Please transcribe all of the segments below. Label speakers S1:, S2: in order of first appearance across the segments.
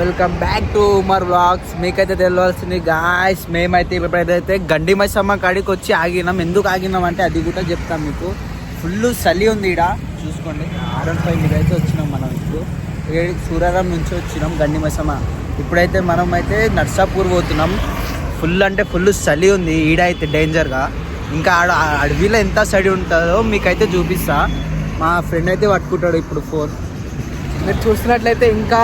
S1: Welcome back to Umar vlogs. మీకైతే తెలియాల్సింది guys, మేమైతే ఇప్పుడైతే గండి మైసమ్మ కాడికి వచ్చి ఆగినాం. ఎందుకు ఆగినాం అంటే అది కూడా చెప్తాం మీకు. ఫుల్ చలి ఉంది ఇక్కడ చూసుకోండి. R15 అయితే వచ్చినాం మనం. ఇప్పుడు సూరారం నుంచి వచ్చినాం గండి మైసమ్మ. ఇప్పుడైతే మనం అయితే నర్సాపూర్ పోతున్నాం. ఫుల్ అంటే ఫుల్ చలి ఉంది ఈడ అయితే డేంజర్గా. ఇంకా ఆడ అడవిలో ఎంత చలి ఉంటుందో మీకైతే చూపిస్తా. మా ఫ్రెండ్ అయితే పట్టుకుంటాడు ఇప్పుడు ఫోన్. మీరు చూసినట్లయితే ఇంకా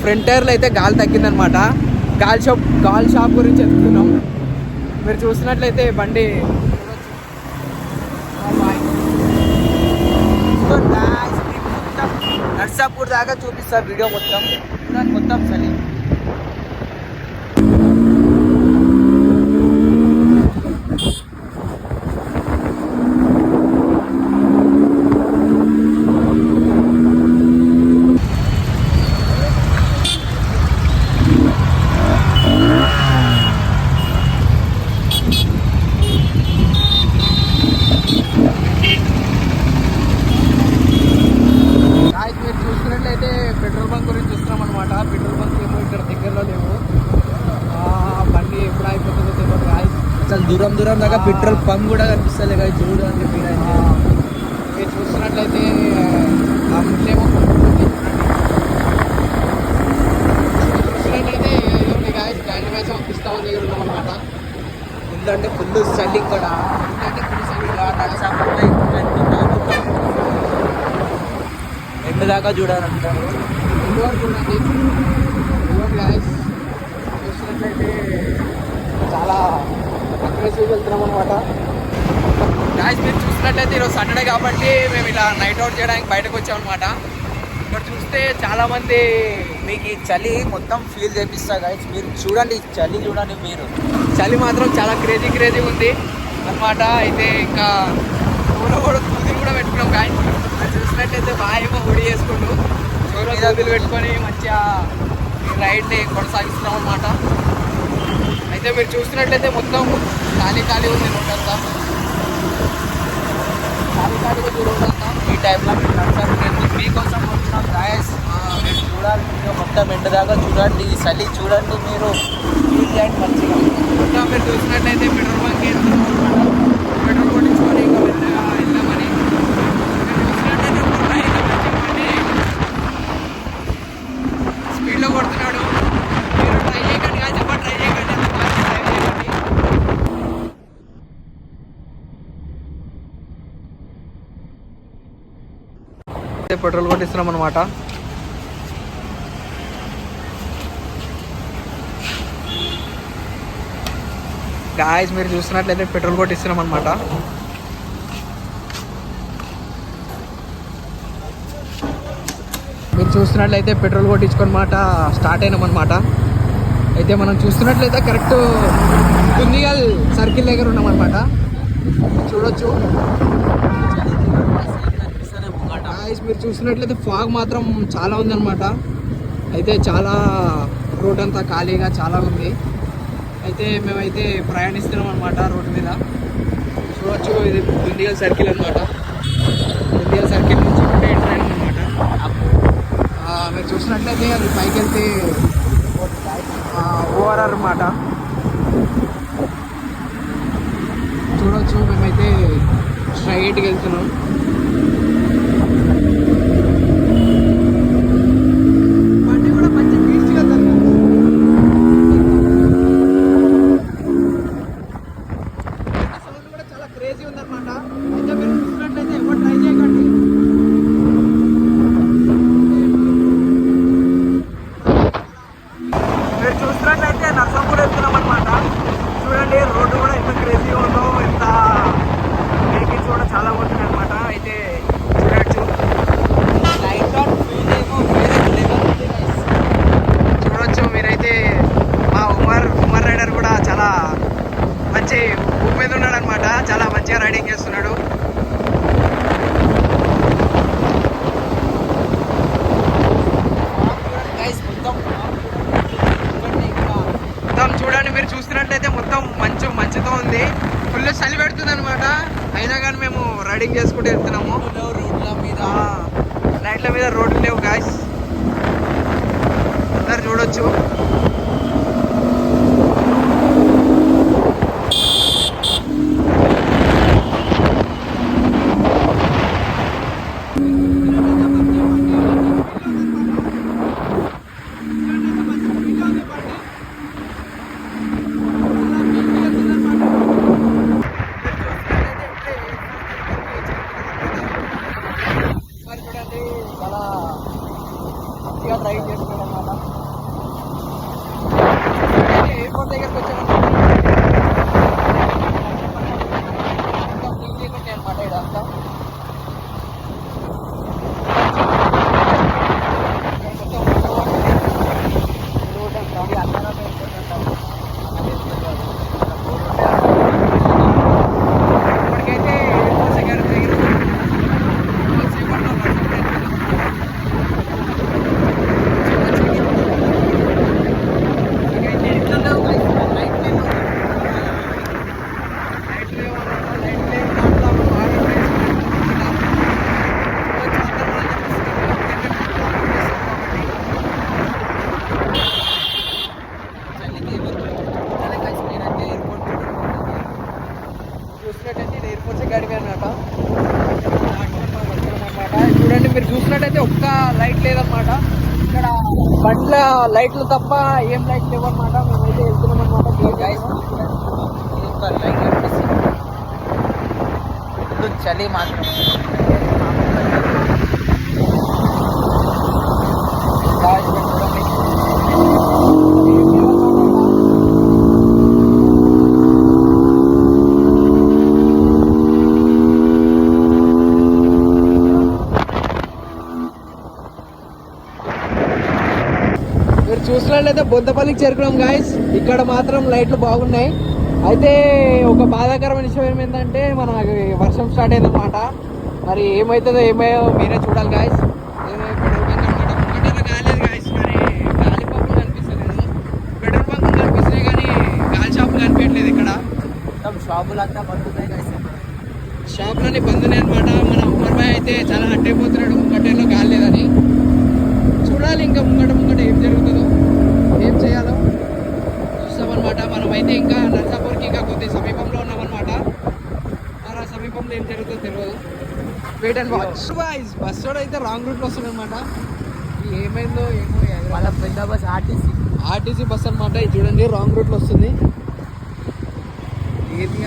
S1: ఫ్రంట్ టైర్లో అయితే గాలి తగ్గిందనమాట. గాలి షాప్ గురించి చెప్తున్నాం. మీరు చూసినట్లయితే బండి నర్సాపూర్ దాకా చూపిస్తారు వీడియో మొత్తం చలి. చూసుకున్నట్లయితే పెట్రోల్ బంక్ గురించి చూస్తున్నాం అనమాట. పెట్రోల్ బంక్ ఏమో ఇక్కడ దగ్గరలో లేవు. బండి ఎప్పుడు అయిపోతుందో తెలియదు గాయస్. అసలు దూరం దాకా పెట్రోల్ పంప్ కూడా కనిపిస్తుంది కదా చూడండి. మీరు చూస్తున్నట్లయితే ముందేమో చూస్తున్నట్లయితే గాయస్ గండి మైసమ్మ పంపిస్తా ఉంది దగ్గర ఉన్నాం అనమాట. ముందంటే ఫుల్ చలి కూడా. ముందంటే ఫుల్ చలి ఎండు దాకా చూడాలంటారు. చూడండి చూసినట్లయితే చాలా అగ్రెసివ్ వెళ్తున్నాం అనమాట. గాయస్ మీరు చూసినట్లయితే ఈరోజు సండే కాబట్టి మేము ఇలా నైట్ అవుట్ చేయడానికి బయటకు వచ్చామన్నమాట. ఇక్కడ చూస్తే చాలామంది మీకు ఈ చలి మొత్తం ఫీల్ చేపిస్తా గాయస్. మీరు చూడండి చలి చూడండి. మీరు చలి మాత్రం చాలా క్రేజీ ఉంది అనమాట. అయితే ఇంకా కూతురు కూడా పెట్టుకున్నాం గాయస్. చూసినట్లయితే బాగా ఒడి చేసుకుంటూ గదులు పెట్టుకొని మంచిగా రైడ్ని కొనసాగిస్తున్నాం అనమాట. అయితే మీరు చూస్తున్నట్లయితే మొత్తం ఖాళీ ఉంది రోడ్ అంతా. ఖాళీగా రోడ్ అంతా. ఈ టైంలో నేను మీకోసం వచ్చినాం గాయస్. మీరు చూడాలి మొత్తం ఎండ దాకా చూడండి. ఈ చలి చూడండి. మీరు మంచిగా మొత్తం మీరు చూసినట్లయితే పెట్రోల్ బంక్ పెట్రోల్ కొట్టించుకొని ఇంకా వెళ్దామని స్పీడ్లో కొడుతున్నాడు. మీరు ట్రై చేయకండి కానీ ట్రై చేయకండి. పెట్రోల్ కొట్టిస్తున్నాం అనమాట. గాయస్ మీరు చూస్తున్నట్లయితే పెట్రోల్ కొట్టిస్తున్నాం అనమాట. మీరు చూస్తున్నట్లయితే పెట్రోల్ కొట్టించుకొని మాట స్టార్ట్ అయినామన్నమాట. అయితే మనం చూస్తున్నట్లయితే కరెక్ట్ కుందిగల్ సర్కిల్ దగ్గర ఉన్నామన్నమాట. చూడొచ్చు గాయస్. మీరు చూస్తున్నట్లయితే ఫాగ్ మాత్రం చాలా ఉందన్నమాట. అయితే చాలా రోడ్ అంతా ఖాళీగా చాలా ఉంది. అయితే మేమైతే ప్రయాణిస్తున్నాం అనమాట రోడ్డు మీద. చూడొచ్చు ఇది కుందిగల్ సర్కిల్ అనమాట. కుందిగల్ సర్కిల్ నుంచి ఇప్పుడే ఎంటర్ అయినాం అనమాట. మీరు చూసినట్లయితే అది పైకి వెళ్తే ఓఆర్ఆర్ అన్నమాట. చూడవచ్చు మేమైతే స్ట్రైట్కి వెళ్తున్నాం. బండి కూడా మంచి పీస్గా వెళ్తాను. సౌండ్ కూడా చాలా క్రేజీ ఉందన్నమాట. అయితే మీరు చూసినట్లయితే ఎవరు ట్రై చేయకండి. మీరు చూసినట్లయితే నర్సాపూర్ వెళ్తున్నాం అనమాట. చూడండి రోడ్డు కూడా ఎంత క్రేజీగా ఉందో. ఎంత వెహికల్స్ కూడా చాలా పోతున్నాయి అనమాట. అయితే చూడొచ్చు లైట్ ఆన్ ఫీల్ ఏమో చూడొచ్చు. మీరైతే మా ఉమర్ రైడర్ కూడా చాలా మంచి ఊపు మీద ఉన్నాడు అనమాట. చాలా మంచిగా రైడింగ్ చేస్తున్నాడు. మొత్తం చూడండి. మీరు చూస్తున్నట్లయితే మొత్తం మంచుతో ఉంది. ఫుల్ చలి పెడుతుంది అనమాట. అయినా కానీ మేము రైడింగ్ చేసుకుంటూ వెళ్తున్నాము. రోడ్ల మీద రోడ్లు లేవు గాయస్. అందరు
S2: చూసుకోవచ్చు. డ్రైవ్ చేస్తున్నాడు అనమాట. ఎయిర్పోర్ట్ దగ్గరకు వచ్చామన్నమాట. అనమాట ఇదంతా ఇప్పటికైతే ఎయిర్పోర్ట్ సెక్యూరిటీ దగ్గర చూడండి. మీరు చూసినట్టయితే ఒక్క లైట్ లేదనమాట ఇక్కడ. బండ్ల లైట్లు తప్ప ఏం లైట్ లేవు అనమాట. మేమైతే వెళ్తున్నాం అనమాట.
S1: చలి మాత్రం
S2: మీరు చూసినట్లయితే బొంతపల్లికి చేరుకున్నాం గాయస్. ఇక్కడ మాత్రం లైట్లు బాగున్నాయి. అయితే ఒక బాధాకరమైన విషయం ఏమైందంటే మనకి వర్షం స్టార్ట్ అయిందన్నమాట. మరి ఏమవుతుందో ఏమో మీరే చూడాలి గాయస్. కాలేదు గాయస్. మరి గాలి పంపులు కనిపిస్తలేదు, పెట్రోల్ పంపులు కనిపిస్తున్నాయి కానీ గాలి షాపులు కనిపించట్లేదు. ఇక్కడ
S1: షాపులు అంతా పడుతున్నాయి గాయస్.
S2: షాపులన్నీ బంద్ ఉన్నాయి అనమాట. మన ఉమర్ భాయ్ అయితే చాలా హట్ అయిపోతున్నాడు ముంగటేలో గాలి లేదని. చూడాలి ఇంకా ముంగట ఏం జరుగుతుందో ఏం చేయాలో చూస్తామన్నమాట. మనమైతే ఇంకా నర్సాపూర్కి ఇంకా కొద్ది సమీపంలో ఉన్నామన్నమాట. మరి ఆ సమీపంలో ఏం జరుగుతుందో తెలియదు. Wait and watch. బస్ కూడా అయితే రాంగ్ రూట్లో వస్తుంది అనమాట. ఏమైందో ఏమో.
S1: వాళ్ళ పెద్ద బస్
S2: ఆర్టీసీ బస్ అనమాట. ఇది చూడండి రాంగ్ రూట్లో వస్తుంది.
S1: ఏది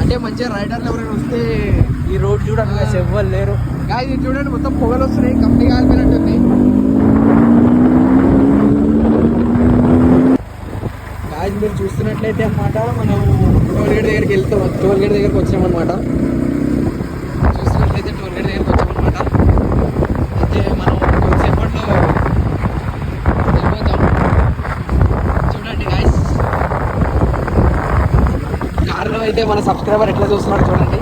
S2: అంటే మంచిగా రైడర్లు ఎవరైనా వస్తే
S1: ఈ రోడ్ చూడండి ఎవ్వరు లేరు.
S2: ఇది చూడండి మొత్తం పొగలు వస్తున్నాయి. కంపెనీ కాలిపోయినట్టుంది. గాయస్ మీరు చూస్తున్నట్లయితే అన్నమాట మనం టోల్గేట్ దగ్గరికి వెళ్తాం. టోల్గేట్ దగ్గరికి వచ్చామన్నమాట. చూస్తున్నట్లయితే టోల్గేట్ దగ్గరికి వచ్చామన్నమాట. అయితే మనం కొద్దిసేపట్లో వెళ్ళిపోతాం. చూడండి గాయస్, కార్లో అయితే మన సబ్స్క్రైబర్ ఎట్లా చూస్తున్నాడు చూడండి.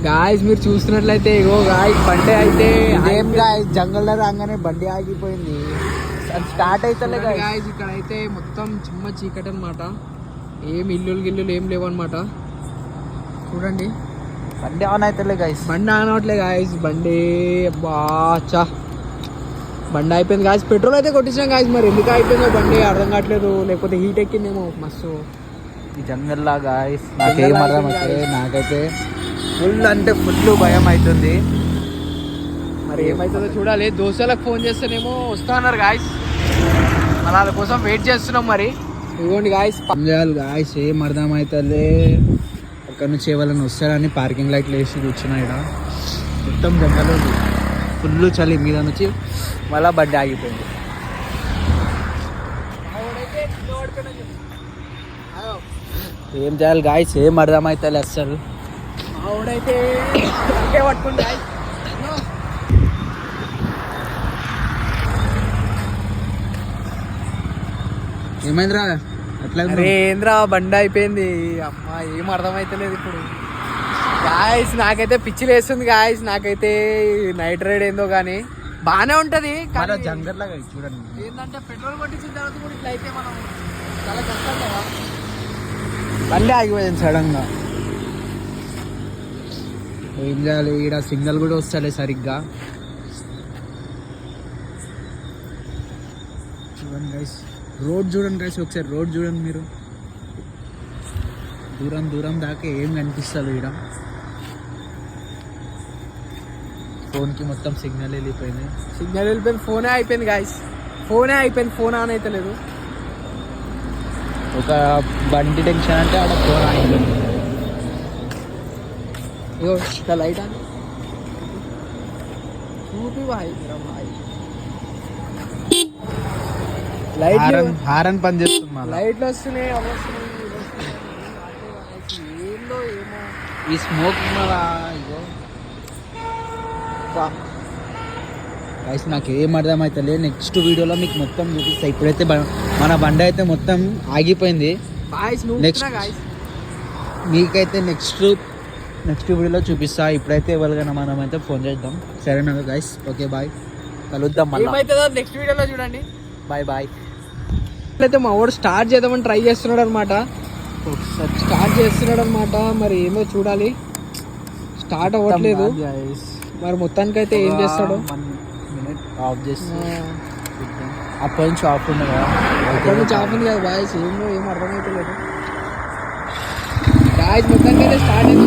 S2: గాయస్ మీరు చూస్తున్నట్లయితే ఇగో గాయస్ బండి అయితే
S1: ఏం గాయస్ జంగల్లో రాగానే బండి ఆగిపోయింది. స్టార్ట్ అవుతలే
S2: గాయస్. ఇక్కడ అయితే మొత్తం చిమ్మ చీకటి అనమాట. ఏం ఇల్లులు ఏం లేవు అనమాట. చూడండి
S1: బండి ఆన్ అవుతలే గాయస్.
S2: బండి ఆన్ అవట్లే గాయస్. బండి బాచా బండి అయిపోయింది గాయస్. పెట్రోల్ అయితే కొట్టించాం గాయస్. మరి ఎందుకు అయిపోయిందో బండి అర్థం కావట్లేదు. లేకపోతే హీట్ ఎక్కిందేమో మస్తు
S1: ఈ జంగల్లా గాయస్. నాకేం అర్థం అవుతుంది. నాకైతే ఫుల్ అంటే ఫుల్ భయం అవుతుంది.
S2: మరి ఏమవుతుందో చూడాలి. దోశలకు ఫోన్ చేస్తేనేమో వస్తా అన్నారు గాయస్. మన వాళ్ళ కోసం వెయిట్ చేస్తున్నాం. మరి ఇదిగోండి గాయస్.
S1: చేయాలి గాయస్. ఏం అర్థం అవుతుంది. అక్కడ నుంచి ఎవరైనా వస్తారని పార్కింగ్ లైట్లు వేసి కూర్చున్నా. ఇక్కడ మొత్తం జంగల్ ఉంది. ఫుల్ చలి మీద నుంచి మళ్ళా బండి ఆగిపోయింది. ఏం చేయాలి గాయస్. ఏం అర్థం అవుతుంది అస్సలు.
S2: ఆవిడైతే పట్టుకుంది గాయస్.
S1: ఏమైందిరా అట్లా
S2: ఏంద్రా బండి అయిపోయింది. అమ్మా ఏం అర్థమైతలేదు ఇప్పుడు. గాయస్ నాకైతే పిచ్చి లేస్తుంది గాయస్. నాకైతే నైట్ రైడ్ ఏందో కానీ బాగానే ఉంటది కానీ
S1: జంగర్ లాగా చూడండి.
S2: ఏంటంటే పెట్రోల్ కొట్టించిన తర్వాత కూడా ఇట్లా అయితే మనం చాలా కష్టం కదా.
S1: బండి ఆగిపోయింది సడన్ గా. ఏం చేయాలి, ఈడ సిగ్నల్ కూడా వస్తలే సరిగ్గా. చూడండి గైస్, రోడ్ చూడండి గైస్, ఒకసారి రోడ్ చూడండి మీరు. దూరం దూరం దాకా ఏం కనిపిస్తుంది ఈడ. ఫోన్కి మొత్తం సిగ్నల్ వెళ్ళిపోయింది.
S2: సిగ్నల్ వెళ్ళిపోయింది, ఫోనే అయిపోయింది గాయస్. ఫోనే అయిపోయింది, ఫోన్ ఆన్ అయితే లేదు.
S1: ఒక బండి టెన్షన్ అంటే ఆడ ఫోన్ అయిపోయింది.
S2: ఇగో ఇట్లా లైట్ అని చూపి బాయ్ లైట్
S1: హారన్ పని చేస్తుంది మళ్ళా.
S2: లైట్లు వస్తున్నాయి అవి వస్తున్నాయి ఏందో ఏమో
S1: ఈ స్మోక్ మళ్ళా. ఇగో గైస్ నాకు ఏం అర్థం అవుతలే. నెక్స్ట్ వీడియోలో మీకు మొత్తం చూపిస్తా. ఇప్పుడైతే మన బండి అయితే మొత్తం ఆగిపోయింది. నెక్స్ట్ మీకైతే నెక్స్ట్ వీడియోలో చూపిస్తా. ఇప్పుడైతే ఎవరికైనా మనం అయితే ఫోన్ చేద్దాం. సరేనా గైస్, ఓకే బాయ్, కలుద్దాం మళ్ళీ.
S2: ఏమైతుందో నెక్స్ట్ వీడియోలో చూడండి.
S1: Bye bye.
S2: అయితే మా వాడు స్టార్ట్ చేద్దామని ట్రై చేస్తున్నాడు అనమాట. మరి ఏమో చూడాలి, స్టార్ట్ అవ్వట్లేదు. మరి మొత్తానికైతే ఏం చేస్తాడు.
S1: ఆఫ్ చేసి అప్పటి నుంచి ఆఫ్ ఉంది కదా,
S2: అప్పటి నుంచి ఆఫ్ ఉంది కదా వాయిస్. ఏమో ఏం అర్థమైతే లేదు. మొత్తానికైతే స్టార్ట్ అయింది.